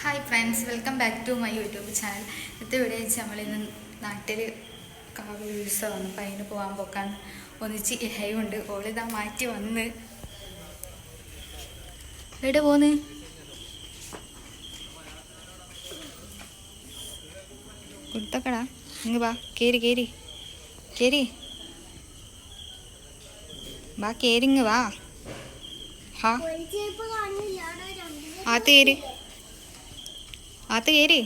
Hi friends, welcome back to my YouTube channel. ഇന്നത്തെ video വെച്ച് നമ്മളിന്ന് നാട്ടിൽ കാവ് ഉത്സവമാണ്. അപ്പം അതിന് പോകാൻ പോക്കാൻ ഒന്നിച്ച് ഇഹയുണ്ട്. ഓളിതാ മാറ്റി വന്ന് എവിടെ പോന്ന് കൊടുത്തക്കടാ. ഇങ്ങ് വാ, കേരി കേരി കേരി വാ, കേരിങ്ങ് വാ. ഹാ ആത്ത് കേരി, ആത്ത് കേരി.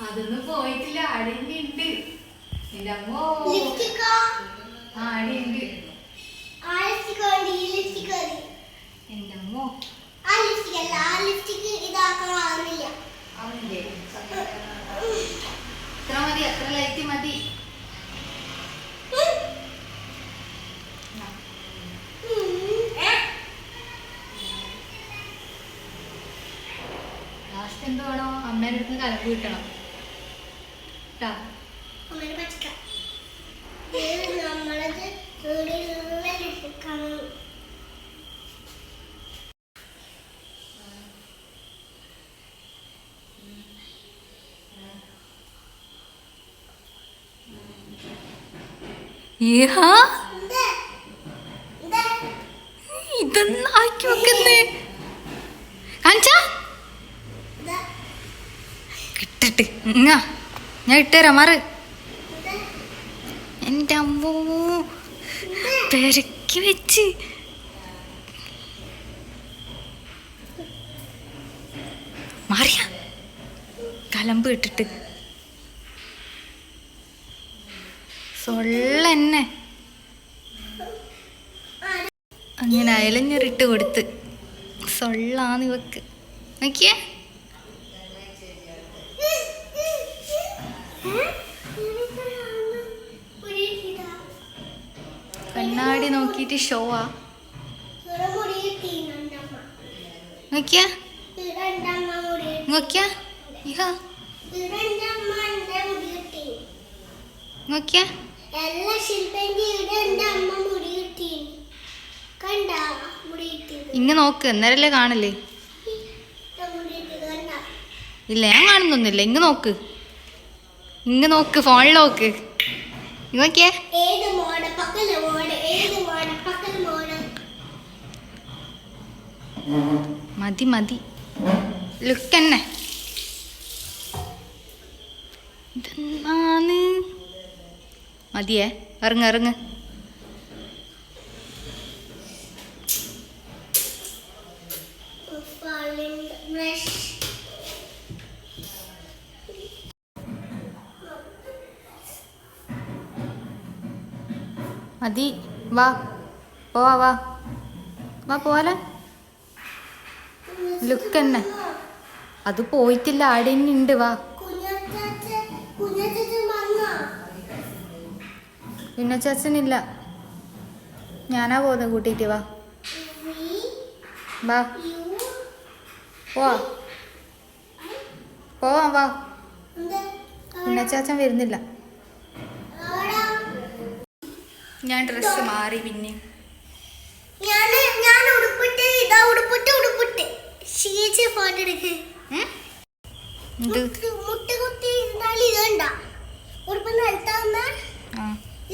അതൊന്നും പോയിട്ടില്ല, അടിയുണ്ട്. എന്റെ അമ്മോ, അടിയുണ്ട്. എന്റെ അമ്മോ, എത്ര മതി, എത്ര ലൈറ്റ് മതി. ലാസ്റ്റ് എന്ത് വേണോ, അമ്മേൻ്റെ അടുത്ത് കലപ്പ് കിട്ടണം കേട്ടോ. ഇതൊന്നും ആക്കി വെക്കുന്നേ കാണിച്ചാ കിട്ടിട്ട് ഞാൻ ഇട്ടുതരാം. മാറ്. എൻ്റെ അമ്മോ, പെരക്കി വെച്ച് മാറിയ കലമ്പ് ഇട്ടിട്ട് സൊള്ളന്നെ അങ്ങനെ അയലഞ്ഞൊരിട്ട് കൊടുത്ത് സൊള്ളാന്ന് ഇവക്ക്. നോക്കിയേ, കണ്ണാടി നോക്കിയിട്ട് ഷോവാ. നോക്കിയാ നോക്കിയാ നോക്കിയാ ഇങ്ങ നോക്ക്, എന്നേരല്ലേ കാണല്ലേ. ഇല്ല, ഞാൻ കാണുന്നൊന്നുമില്ല. ഇങ്ങ് നോക്ക്, ഇങ്ങ് നോക്ക്, ഫോണിൽ നോക്ക്. നോക്കിയേ, മതി മതി, ലുക്ക് തന്നെ. ഇതെന്നാന്ന് മതിയേ, ഇറങ്ങ് ഇറങ്ങ്. മതി, വാ പോവാ, വാ വാ പോവാലേ. ലുക്ക് തന്നെ, അത് പോയിട്ടില്ല, ആടെ തന്നെ ഉണ്ട്. വാ, പിന്നെ ചാച്ചനില്ല, ഞാനാ പോകുന്നത് കൂട്ടിയിട്ട്. വാ വാ പോവാ പോവാം, വാ. പിന്നെ ചാച്ചൻ വരുന്നില്ല. ഞാൻ ഡ്രസ്സ് മാറി പിന്നെ ഞാൻ ഉടുപ്പിട്ട് ഇതാ ഉടുപ്പിട്ട് ശീലിച്ച് ഫോട്ടോ എടുക്ക്. മുട്ട കുത്തി ഇരുന്നാൽ ഇതണ്ട ഉടുപ്പ് നിലത്താവുന്ന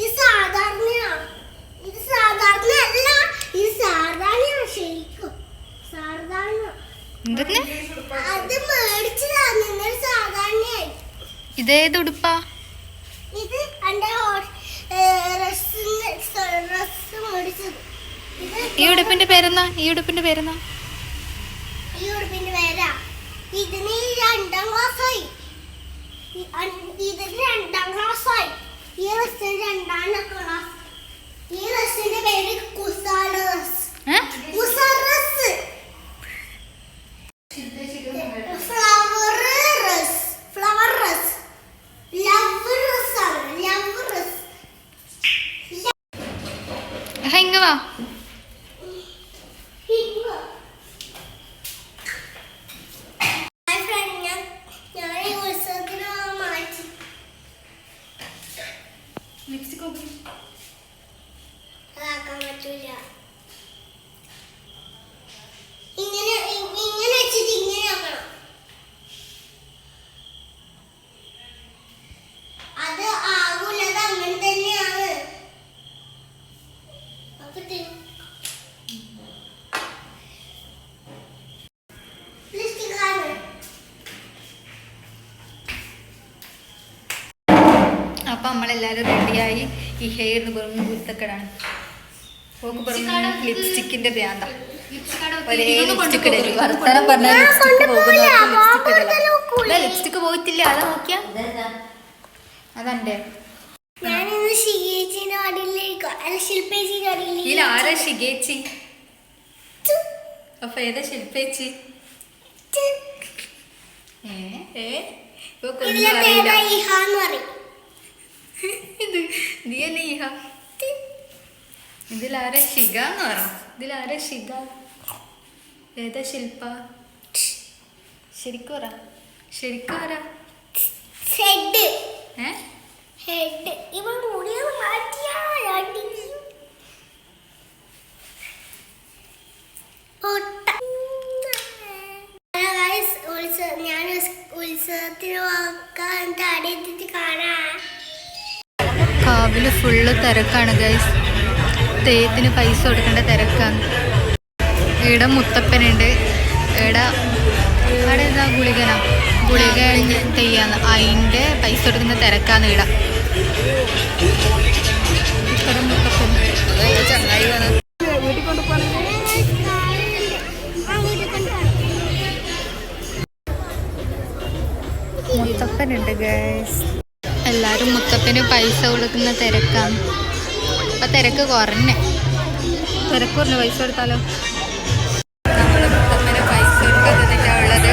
ഇത് സാധാരണയാണ്. ഇത് സാധാരണ അല്ല, ഇത് സാധാരണയാണ്. ശരിക്കും സാധാരണ അത് മേടിച്ചതാ നിങ്ങൾ സാധാരണയായി. ഇതേത് ഉടുപ്പാ? ഇത് എന്റെ മേടിച്ചത്. ഈ ഉടുപ്പിന്റെ പേരെന്നാ? ഈ ഉടുപ്പിന്റെ പേരാ ഇതിന് 2ാം ക്ലാസ്സായി. ഇതിന് 2ാം ക്ലാസ്സായി. ഈ റെസ്റ്റിന്റെ 2ാം ക്ലാസ്. ഈ റെസ്റ്റിന്റെ പേര് കുസാലസ്. ഇങ്ങ വാ. അപ്പം നമ്മളെല്ലാവരും റെഡിയായി. ഈ ഹെയറിന് വെറും കുരുത്തക്കെടാണ്. ഓക്ക് വെറും ലിപ്സ്റ്റിക്കിന്റെ ഭ്രാന്ത. ഒരേ ലിപ്സ്റ്റിക് ഇടല്. വർത്തമാനം പറഞ്ഞാൽ ലിപ്സ്റ്റിക്ക് പോകുന്ന ലിപ്സ്റ്റിക്ക് പോയിട്ടില്ല. അതാ നോക്കിയാ അതണ്ടേ. ഇതിലാരാ ശിഖേച്ചി? അപ്പൊ ഏതാ ശില്പേച്ചി? ഇതിലാരാ ശിഖ എന്ന് പറ. ഇതിലാരാ ശിഖ? ഏതാ ശില്പ? ശരിക്കും പറ. ശരിക്കും പറ. ഞാൻ ഉത്സവത്തിന് കാണാം. കാവില് ഫുള്ള് തിരക്കാണ് ഗൈസ്. തെയ്യത്തിന് പൈസ കൊടുക്കേണ്ട തിരക്കാണ്. ഇവിടെ മുത്തപ്പനുണ്ട്. ഇവിടെ അവിടെ എന്താ ഗുളികനാ? ഗുളിക തെയ്യാന്ന്. അതിൻ്റെ പൈസ കൊടുക്കുന്ന തിരക്കാന്ന് ഇവിടെ. ഇത്തരം മുത്തപ്പൻ ചങ്ങായി വന്ന് മുത്തപ്പനുണ്ട് ഗൈസ്. എല്ലാവരും മുത്തപ്പന് പൈസ കൊടുക്കുന്ന തിരക്കാണ്. അപ്പം തിരക്ക് കുറഞ്ഞേ. തിരക്ക് കുറഞ്ഞ പൈസ കൊടുത്താലോ? നമ്മൾ മുത്തപ്പന് പൈസ കൊടുക്കുന്നതിൻ്റെ ഉള്ളത്.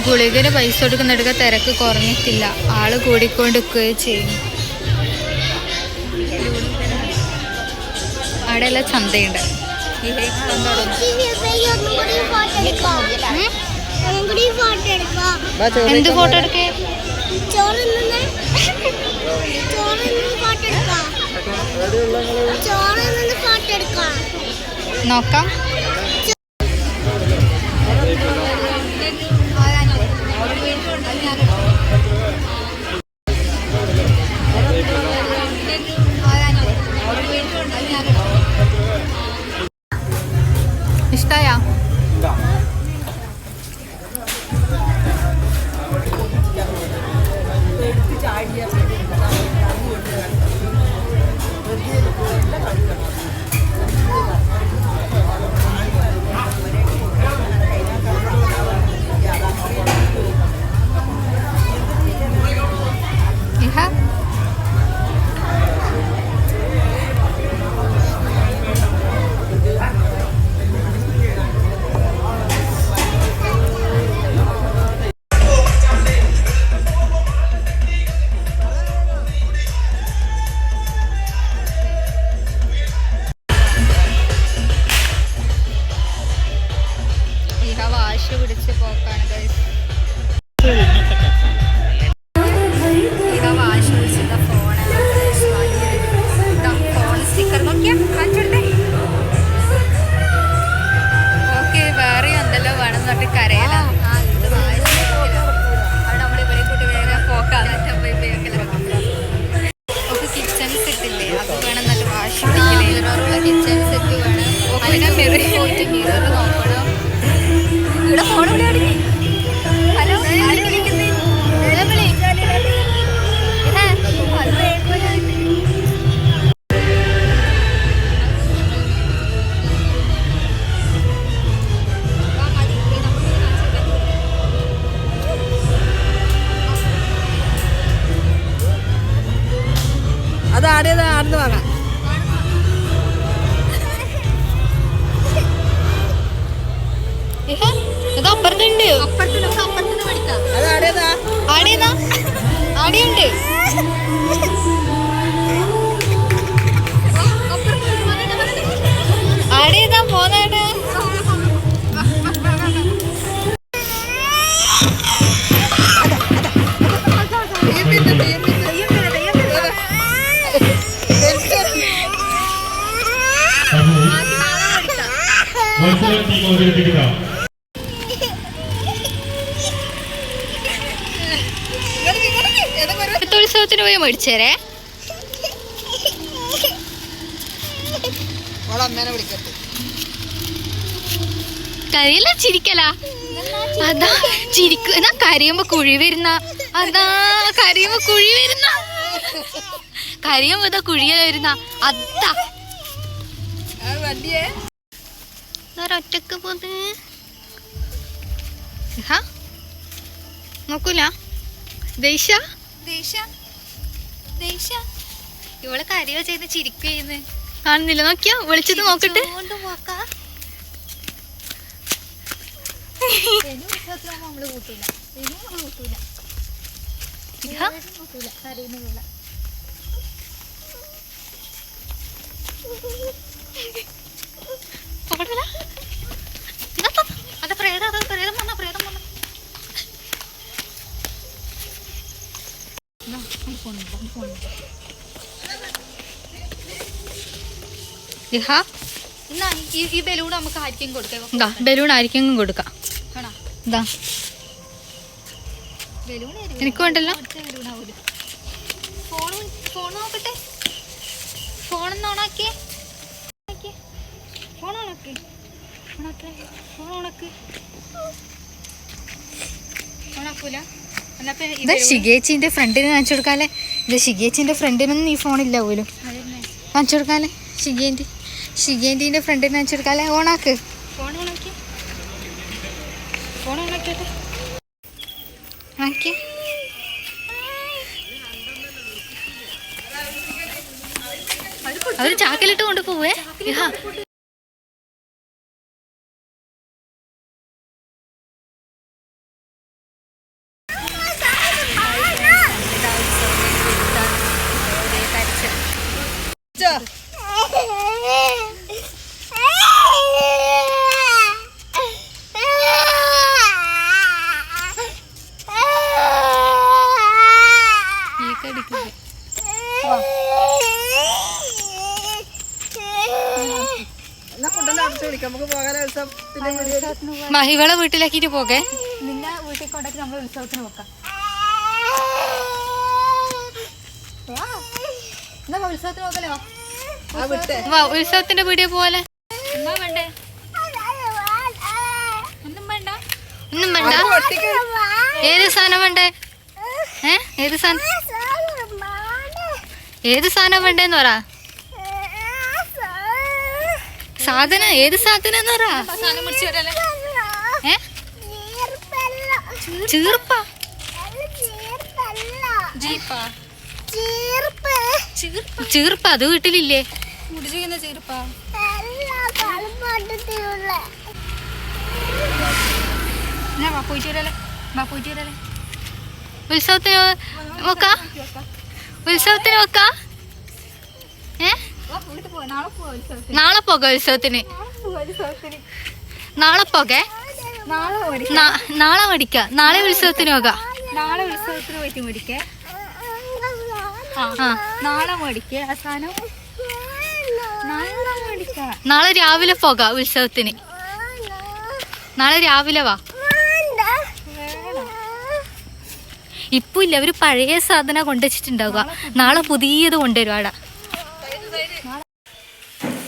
ഗുളികന് പൈസ കൊടുക്കുന്നിടക്ക് തിരക്ക് കുറഞ്ഞിട്ടില്ല. ആള് കൂടിക്കൊണ്ടിരിക്കുകയും ചെയ്യും. അവിടെ എല്ലാം ചന്തയുണ്ട്. എന്ത് ഫോട്ടോ എടുക്കേ? നോക്കാം. ഇഷ്ടായാ? അടിച്ച് പോക്കാണ് guys. ഇതാ വാശി പിടിച്ചത് ഫോണാണ് ഫോൺ സ്റ്റിക്കർ നോക്കിയാ കാണിച്ചെടുത്തേ. ഓക്കെ വേറെ എന്തെല്ലോ വേണം എന്നിട്ട് കരയല. അവിടെ നമ്മൾ ഇവരെ കൂട്ടി വേഗം പോക്കാണ്. കിച്ചൺ സെറ്റ് ഇല്ലേ അത് വേണം എന്നിട്ട് വാശി പിടിക്കലേ. കിച്ചൺ സെറ്റ് വേണം. അതിനെ മിറർ പോയിട്ട് മിറർ നോക്കണം. ഇവിടെ ഫോൺ വിളിയാടി. ഹലോ ആരും വിളിക്കുന്നേ അത് ആടേത് ആടുന്ന് വാങ്ങാം. ഇത് അപ്പുറത്തുണ്ട്. അപ്പുറത്തുനിന്ന് പഠിക്കാം. അത് ആടേതാ ആടിയുണ്ട്. ആടിയതാ പോന്നാണ്. ഉത്സവത്തിന് പോയി മേടിച്ചേരേ. അമ്മേനെ വിളിക്കട്ടെ. കരയില്ല ചിരിക്കല. അതാ ചിരിക്കുന്ന കരയുമ്പോ കുഴി വരുന്ന. അതാ കരയുമ്പോ കുഴി വരുന്ന. കരയുമ്പോ ഇതാ കുഴിയ വരുന്ന. അതാ വണ്ടിയെ ഒറ്റക്ക് പോന്ന് നോക്കൂല. ഇവള് കരയോ ചെയ്ത് ചിരിക്കുന്നു. കാണുന്നില്ല നോക്കിയാ വിളിച്ചത് നോക്കട്ടെ. അത് പ്രേതം വന്ന പ്രേതം വന്ന. ഈ ബലൂൺ നമുക്ക് ആയിരിക്കും കൊടുക്കാം. ബലൂൺ ആയിരിക്കും കൊടുക്കാം. എനിക്ക് വേണ്ടല്ലോ. ഫോൺ നോക്കട്ടെ. ഫോണൊന്ന് ഓണാക്കിയേ. ഫോൺ ഓണാക്കി. ഷിഗേച്ചിന്റെ ഫ്രണ്ടിന് കാണിച്ചു കൊടുക്കാല്ലേ. ഇത് ഷിഗേച്ചിന്റെ ഫ്രണ്ടിനൊന്നും ഈ ഫോണില്ല പോലും. കാണിച്ചു കൊടുക്കാല്ലേ. ഷിഗേന്റിന്റെ ഫ്രണ്ടിന് കാണിച്ചു കൊടുക്കാല്ലേ. ഓണാക്ക്. അവര് ചാക്കിലിട്ട് കൊണ്ട് പോവേ. മഹിവളെ വീട്ടിലാക്കിട്ട് പോകെ. നിന്നെ വീട്ടിൽ കൊണ്ടാക്കി നമ്മൾ ഉത്സവത്തിന് പോക്കാം. ഉത്സവത്തിന് പോകലോ. ഉത്സവത്തിന്റെ വീഡിയോ പോലെ. എന്നാ വേണ്ടേ? ഒന്നും വേണ്ട. ഏത് സാധനം വേണ്ടേ? ഏത് സാധനം വേണ്ടേന്ന് പറ. സാധനം ഏത് സാധനം എന്ന് പറ. ചീർപ്പ അത് വീട്ടിലില്ലേ? ഉത്സവത്തിന് നോക്കാ. നാളെ പോകാം ഉത്സവത്തിന്. നാളെ പോകേ. നാളെ മേടിക്ക. നാളെ ഉത്സവത്തിന് പോകാം. നാളെ ഉത്സവത്തിന് പോയിട്ട് മേടിക്കേ. നാളെ മേടിക്കേ ആ സാധനം. നാളെ രാവിലെ പോകാം ഉത്സവത്തിന്. നാളെ രാവിലെ വാ. ഇപ്പൊ ഇല്ല, അവര് പഴയ സാധനം കൊണ്ടുവച്ചിട്ടുണ്ടാവുക. നാളെ പുതിയത് കൊണ്ടുവരുവാടാ.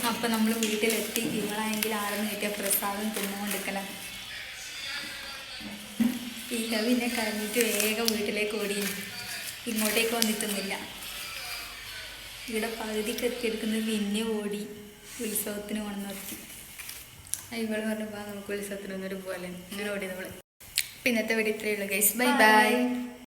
അപ്പൊ നമ്മള് വീട്ടിലെത്തി. ഇവളാണെങ്കിൽ ആരെന്ന് കിട്ടിയ പ്രസാദം തിന്നുകൊണ്ടിരിക്കല. ഇല്ല പിന്നെ കഴിഞ്ഞിട്ട് വേഗം വീട്ടിലേക്ക് ഓടി. ഇങ്ങോട്ടേക്ക് വന്നിട്ടൊന്നുമില്ല. ഇവിടെ പകുതിക്ക് എത്തിയെടുക്കുന്നത് പിന്നെ ഓടി ഉത്സവത്തിന് കൊണ്ടു നിർത്തി. ഇവള് പറഞ്ഞപ്പോൾ നമുക്ക് ഉത്സവത്തിന് ഒന്നൊരു പോലെ ഇങ്ങനെ ഓടി നമ്മള്. ഇന്നത്തെ വീഡിയോ ഇത്രയേ ഉള്ളൂ ഗൈസ്. Bye bye.